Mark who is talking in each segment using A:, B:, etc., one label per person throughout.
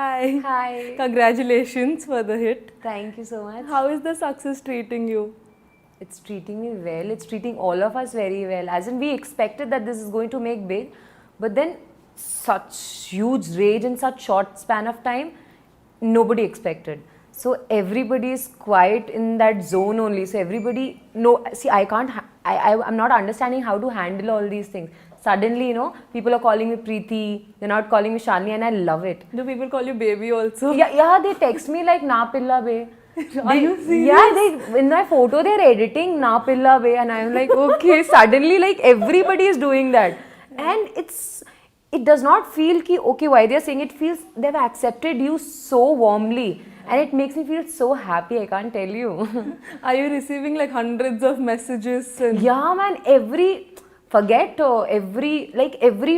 A: Hi.
B: Hi.
A: Congratulations for the hit.
B: Thank you so much.
A: How is the success treating you?
B: It's treating me well. It's treating all of us very well. As in, we expected that this is going to make big, but then such huge rage in such short span of time, nobody expected. So everybody is quite in that zone only. So everybody, no, see, I can't, I'm not understanding how to handle all these things. Suddenly, people are calling me Preeti, they're not calling me Shalini, and I love it.
A: Do people call you baby also?
B: Yeah, they text me like, Na Pilla be.
A: Are you serious?
B: Yeah, in my photo they're editing Na Pilla be, and I'm like, okay, suddenly like everybody is doing that. And it does not feel ki, okay, why they're saying it, feels they've accepted you so warmly. And it makes me feel so happy, I can't tell you.
A: Are you receiving like hundreds of messages?
B: Yeah, man, every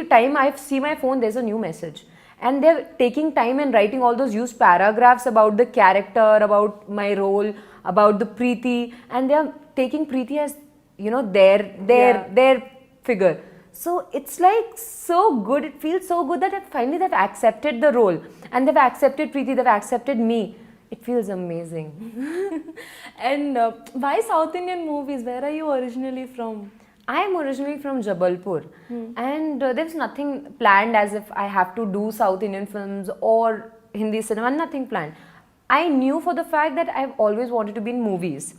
B: time I see my phone, there's a new message. And they're taking time and writing all those used paragraphs about the character, about my role, about the Preeti, and they're taking Preeti as, their figure. So it's like so good, it feels so good that finally they've accepted the role. And they've accepted Preeti, they've accepted me. It feels amazing.
A: And why South Indian movies? Where are you originally from?
B: I am originally from Jabalpur, and there's nothing planned as if I have to do South Indian films or Hindi cinema, nothing planned. I knew for the fact that I've always wanted to be in movies,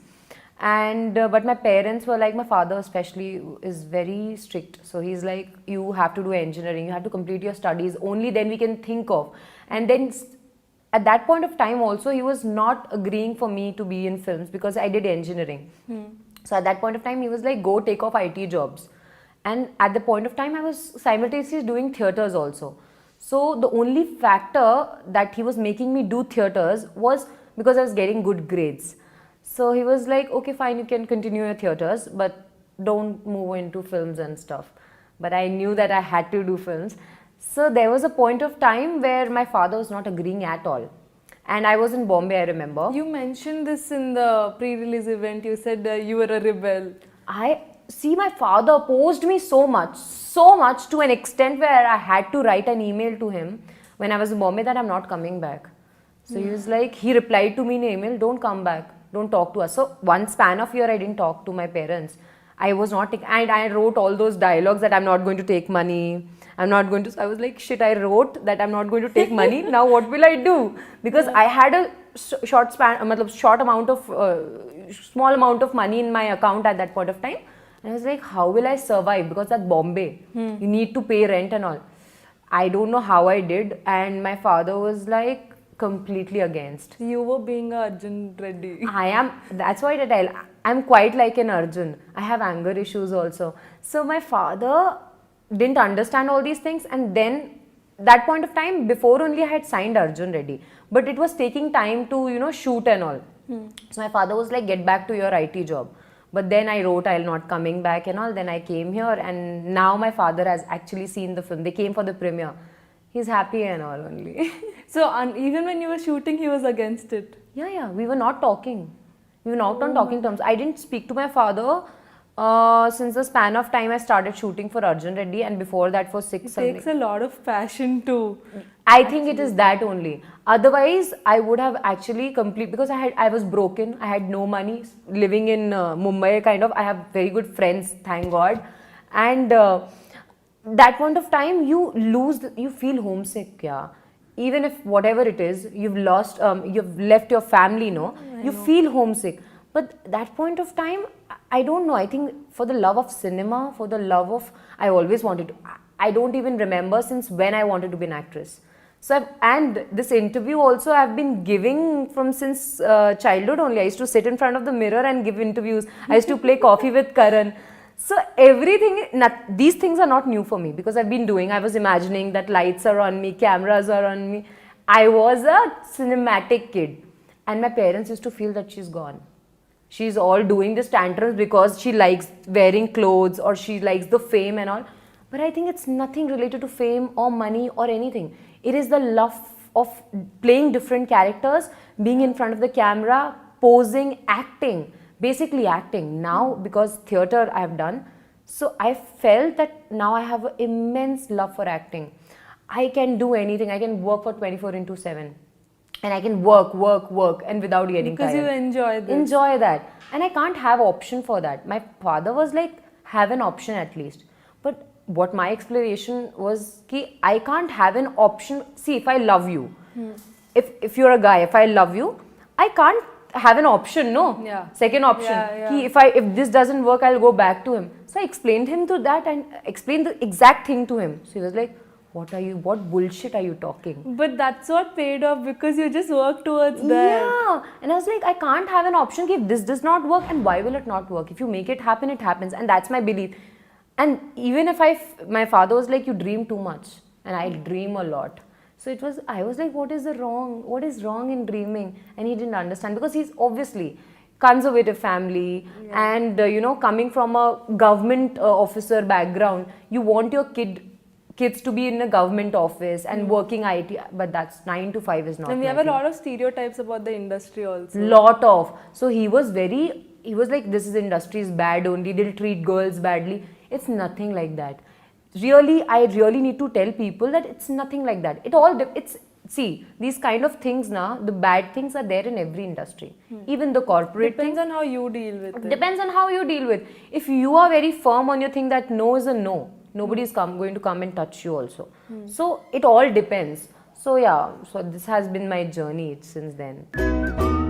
B: and but my parents were like, my father especially is very strict, so he's like, you have to do engineering, you have to complete your studies, only then we can think of. And then at that point of time also, he was not agreeing for me to be in films because I did engineering. So at that point of time, he was like, go take off IT jobs. And at the point of time, I was simultaneously doing theatres also. So the only factor that he was making me do theatres was because I was getting good grades. So he was like, okay, fine, you can continue your theatres, but don't move into films and stuff. But I knew that I had to do films. So there was a point of time where my father was not agreeing at all. And I was in Bombay, I remember.
A: You mentioned this in the pre-release event. You said you were a rebel.
B: My father opposed me so much to an extent where I had to write an email to him when I was in Bombay that I'm not coming back. So he was like, he replied to me in an email, don't come back, don't talk to us. So one span of year I didn't talk to my parents. I was not, and I wrote all those dialogues that I'm not going to take money. I was like, shit, I wrote that I'm not going to take money. Now what will I do? Because I had a small amount of money in my account at that point of time. And I was like, how will I survive? Because that's Bombay. You need to pay rent and all. I don't know how I did. And my father was like completely against.
A: You were being a Arjun Reddy.
B: I am. That's why I tell. I'm quite like an Arjun. I have anger issues also. So my father didn't understand all these things, and then that point of time, before only I had signed Arjun Reddy, but it was taking time to shoot and all. So my father was like, get back to your IT job. But then I wrote, I'll not coming back and all. Then I came here, and now my father has actually seen the film. They came for the premiere. He's happy and all only.
A: So even when you were shooting, he was against it?
B: Yeah, we were not talking. We were not on talking terms. I didn't speak to my father since the span of time I started shooting for Arjun Reddy, and before that for 6
A: It takes a lot of passion to.
B: I think it is that only. Otherwise, I would have actually because I was broken. I had no money, living in Mumbai kind of. I have very good friends, thank God. And that point of time, you feel homesick, yeah. Even if whatever it is, you've left your family, you feel homesick. But that point of time, I don't know. I think for the love of cinema, I always wanted to. I don't even remember since when I wanted to be an actress. So, and this interview also I've been giving since childhood only. I used to sit in front of the mirror and give interviews. I used to play coffee with Karan. So these things are not new for me because I was imagining that lights are on me, cameras are on me. I was a cinematic kid, and my parents used to feel that she's gone. She's all doing this tantrums because she likes wearing clothes or she likes the fame and all. But I think it's nothing related to fame or money or anything. It is the love of playing different characters, being in front of the camera, posing, acting. Basically acting. Now, because theatre I have done, so I felt that now I have an immense love for acting. I can do anything. I can work for 24 into 7. And I can work, and without getting
A: Because
B: tired.
A: you enjoy this.
B: Enjoy that. And I can't have option for that. My father was like, have an option at least. But what my explanation was, ki I can't have an option. See, if I love you, if you're a guy, if I love you, I can't have an option, no?
A: Yeah.
B: Second option.
A: Yeah.
B: Ki if this doesn't work, I'll go back to him. So I explained him to that and explained the exact thing to him. So he was like, what bullshit are you talking?
A: But that's what paid off because you just work towards that.
B: Yeah. And I was like, I can't have an option if this does not work, and why will it not work? If you make it happen, it happens. And that's my belief. And even if my father was like, you dream too much. And I dream a lot. So I was like, what is wrong in dreaming? And he didn't understand because he's obviously conservative family and, coming from a government officer background, you want your kids to be in a government office and working IT, but that's 9 to 5 is not.
A: And we have a lot of stereotypes about the industry also.
B: So he was like, this is industry is bad only, they'll treat girls badly. It's nothing like that. Really, I really need to tell people that it's nothing like that. See, these kind of things now, the bad things are there in every industry. Even the corporate
A: Depends on how you deal with it.
B: Depends on how you deal with. If you are very firm on your thing that no is a no, nobody is going to come and touch you also. So it all depends. So yeah, so this has been my journey since then.